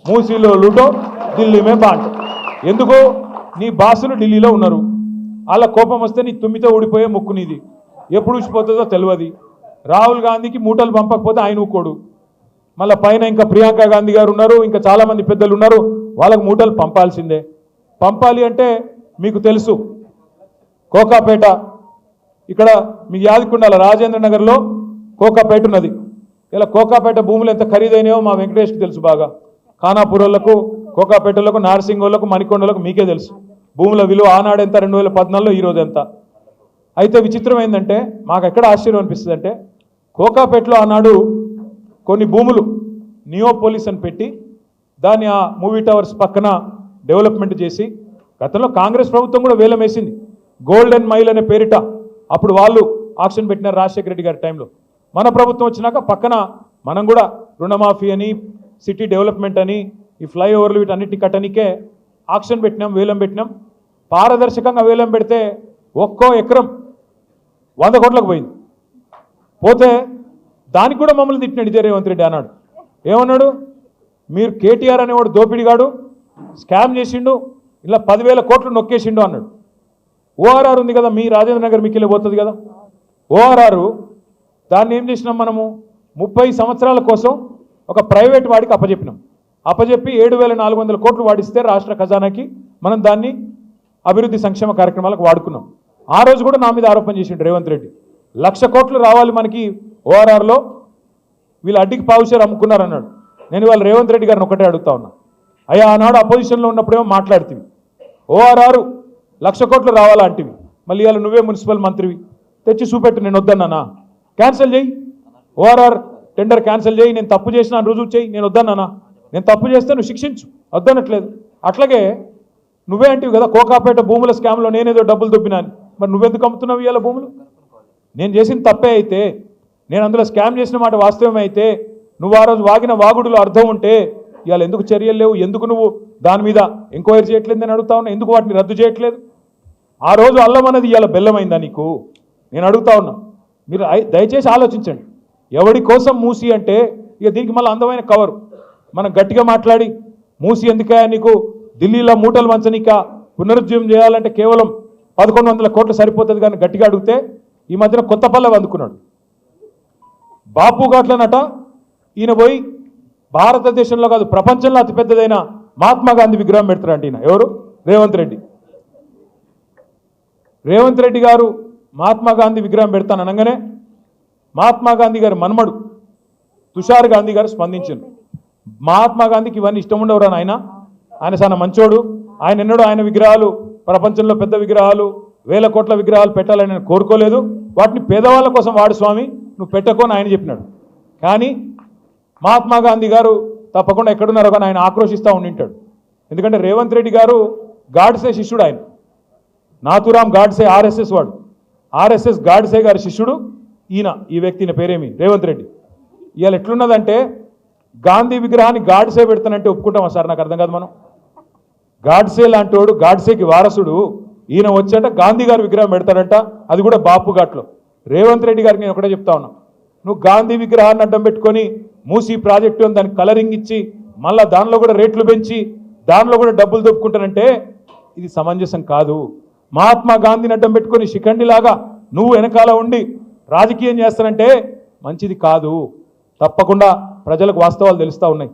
మూసీలో లూటో ఢిల్లీ మే బాంటో. ఎందుకు? నీ బాసులు ఢిల్లీలో ఉన్నారు, వాళ్ళ కోపం వస్తే నీ తుమ్మితో ఊడిపోయే ముక్కు నీది, ఎప్పుడు ఊసిపోతుందో తెలియదు. రాహుల్ గాంధీకి మూటలు పంపకపోతే ఆయన ఊకోడు, మళ్ళీ పైన ఇంకా ప్రియాంక గాంధీ గారు ఉన్నారు, ఇంకా చాలామంది పెద్దలు ఉన్నారు, వాళ్ళకు మూటలు పంపాల్సిందే. పంపాలి అంటే మీకు తెలుసు, కోకాపేట ఇక్కడ మీకు యాదకుండాల రాజేంద్ర నగర్లో కోకాపేట ఉన్నది. ఇలా కోకాపేట భూములు ఎంత ఖరీదైనాయో మా వెంకటేష్కి తెలుసు బాగా. ఖానాపూర్లకు, కోకాపేటలకు, నార్సింగోళ్లకు, మణికొండలకు మీకే తెలుసు భూముల విలువ ఆనాడు ఎంత, 2014లో ఈరోజు ఎంత. అయితే విచిత్రం ఏంటంటే మాకు ఎక్కడ ఆశ్చర్యం అనిపిస్తుంది అంటే, కోకాపేటలో ఆనాడు కొన్ని భూములు నియోపోలిస్ అని పెట్టి దాన్ని ఆ మూవీ టవర్స్ పక్కన డెవలప్మెంట్ చేసి, గతంలో కాంగ్రెస్ ప్రభుత్వం కూడా వేలం వేసింది గోల్డెన్ మైల్ అనే పేరిట. అప్పుడు వాళ్ళు ఆక్షన్ పెట్టినారు రాజశేఖర రెడ్డి గారి టైంలో. మన ప్రభుత్వం వచ్చినాక పక్కన మనం కూడా రుణమాఫీ అని, సిటీ డెవలప్మెంట్ అని, ఈ ఫ్లైఓవర్లు వీటన్నిటిని కట్టనికే ఆక్షన్ పెట్టినాం, వేలం పెట్టినాం. పారదర్శకంగా వేలం పెడితే ఒక్కో ఎకరం 100 కోట్లకు పోయింది. పోతే దానికి కూడా మమ్మల్ని తిట్టినాడు ఇదే రేవంత్ రెడ్డి. అన్నాడు, ఏమన్నాడు, మీరు కేటీఆర్ అనేవాడు దోపిడిగాడు, స్కామ్ చేసిండు, ఇలా 10,000 కోట్లు నొక్కేసిండు అన్నాడు. ఓఆర్ఆర్ ఉంది కదా, మీ రాజేంద్ర నగర్ మీకు పోతుంది కదా ఓఆర్ఆర్, దాన్ని ఏం చేసినాం మనము, 30 సంవత్సరాల కోసం ఒక ప్రైవేట్ వాడికి అప్పచెప్పినాం. అప్పచెప్పి 7,400 కోట్లు వాడిస్తే రాష్ట్ర ఖజానాకి మనం దాన్ని అభివృద్ధి సంక్షేమ కార్యక్రమాలకు వాడుకున్నాం. ఆ రోజు కూడా నా మీద ఆరోపణ చేసిండు రేవంత్ రెడ్డి, 1,00,000 కోట్లు రావాలి మనకి ఓఆర్ఆర్లో, వీళ్ళు అడ్డికి పావుషేర్ అమ్ముకున్నారు అన్నాడు. నేను వాళ్ళు రేవంత్ రెడ్డి గారిని ఒకటే అడుగుతా ఉన్నా, అయ్యా ఆనాడు అపోజిషన్లో ఉన్నప్పుడేమో మాట్లాడుతీవి, ఓఆర్ఆర్ 1,00,000 కోట్లు రావాలా అంటివి, మళ్ళీ ఇవాళ నువ్వే మున్సిపల్ మంత్రివి, తెచ్చి చూపెట్టు, నేను వద్దన్నానా, క్యాన్సిల్ చేయి, ఓఆర్ఆర్ టెండర్ క్యాన్సిల్ చేయి, నేను తప్పు చేసిన రుజువు చేయి, నేను వద్దన్నానా, నేను తప్పు చేస్తే నువ్వు శిక్షించు, వద్దనట్లేదు. అట్లాగే నువ్వే అంటివి కదా కోకాపేట భూముల స్కామ్లో నేనేదో డబ్బులు దొబ్బినాను, మరి నువ్వెందుకు అమ్ముతున్నావు ఇవాళ భూములు? నేను చేసిన తప్పే అయితే, నేను అందులో స్కామ్ చేసిన మాట వాస్తవమే అయితే, నువ్వు ఆ రోజు వాగిన వాగుడులో అర్థం ఉంటే ఇవాళ ఎందుకు చర్యలు లేవు, ఎందుకు నువ్వు దాని మీద ఎంక్వైరీ చేయట్లేదు అని అడుగుతా ఉన్నా, ఎందుకు వాటిని రద్దు చేయట్లేదు? ఆ రోజు అల్లం అన్నది ఇవాళ బెల్లమైందా నీకు? నేను అడుగుతా ఉన్నా, మీరు దయచేసి ఆలోచించండి. ఎవడి కోసం మూసి అంటే ఇక దీనికి మళ్ళీ అందమైన కవరు, మనం గట్టిగా మాట్లాడి మూసి ఎందుకయా నీకు ఢిల్లీలో మూటలు వంచనిక పునరుజ్జీవం చేయాలంటే కేవలం 1,100 కోట్లు సరిపోతుంది కానీ గట్టిగా అడిగితే ఈ మధ్యన కొత్త పల్లె అందుకున్నాడు బాపు ఘాట్లనట. ఈయన పోయి భారతదేశంలో కాదు ప్రపంచంలో అతిపెద్దదైన మహాత్మా గాంధీ విగ్రహం పెడతారంట. ఈయన ఎవరు? రేవంత్ రెడ్డి. రేవంత్ రెడ్డి గారు మహాత్మా గాంధీ విగ్రహం పెడతాను అనగానే మహాత్మా గాంధీ గారి మన్మడు తుషార్ గాంధీ గారు స్పందించారు. మహాత్మా గాంధీకి ఇవన్నీ ఇష్టం ఉండవురా ఆయన, ఆయన చాలా మంచోడు, ఆయన ఎన్నడూ ఆయన విగ్రహాలు ప్రపంచంలో పెద్ద విగ్రహాలు 1,000 కోట్ల విగ్రహాలు పెట్టాలని నేను కోరుకోలేదు, వాటిని పేదవాళ్ళ కోసం వాడు స్వామి, నువ్వు పెట్టుకోని ఆయన చెప్పినాడు. కానీ మహాత్మా గాంధీ గారు తప్పకుండా ఎక్కడున్నారో కానీ ఆయన ఆక్రోషిస్తూ ఉండింటాడు. ఎందుకంటే రేవంత్ రెడ్డి గారు గాడ్సే శిష్యుడు, ఆయన నాథురామ్ గాడ్సే ఆర్ఎస్ఎస్ వాడు, ఆర్ఎస్ఎస్ గాడ్సే గారి శిష్యుడు ఈయన. ఈ వ్యక్తి పేరేమి రేవంత్ రెడ్డి. ఇవాళ ఎట్లున్నదంటే గాంధీ విగ్రహాన్ని గాడ్సే పెడతానంటే ఒప్పుకుంటామా సార్? నాకు అర్థం కాదు. మనం గాడ్సే లాంటి వాడు, గాడ్సేకి వారసుడు ఈయన వచ్చాట గాంధీ గారి విగ్రహం పెడతాడంట, అది కూడా బాపు ఘాట్లో. రేవంత్ రెడ్డి గారికి నేను ఒకటే చెప్తా ఉన్నా, నువ్వు గాంధీ విగ్రహాన్ని అడ్డం పెట్టుకొని మూసీ ప్రాజెక్టు అని దానికి కలరింగ్ ఇచ్చి మళ్ళీ దానిలో కూడా రేట్లు పెంచి దానిలో కూడా డబ్బులు దొప్పుకుంటానంటే ఇది సమంజసం కాదు. మహాత్మా గాంధీని అడ్డం పెట్టుకొని శిఖండిలాగా నువ్వు వెనకాల ఉండి రాజకీయం చేస్తానంటే మంచిది కాదు. తప్పకుండా ప్రజలకు వాస్తవాలు తెలుస్తూ ఉన్నాయి.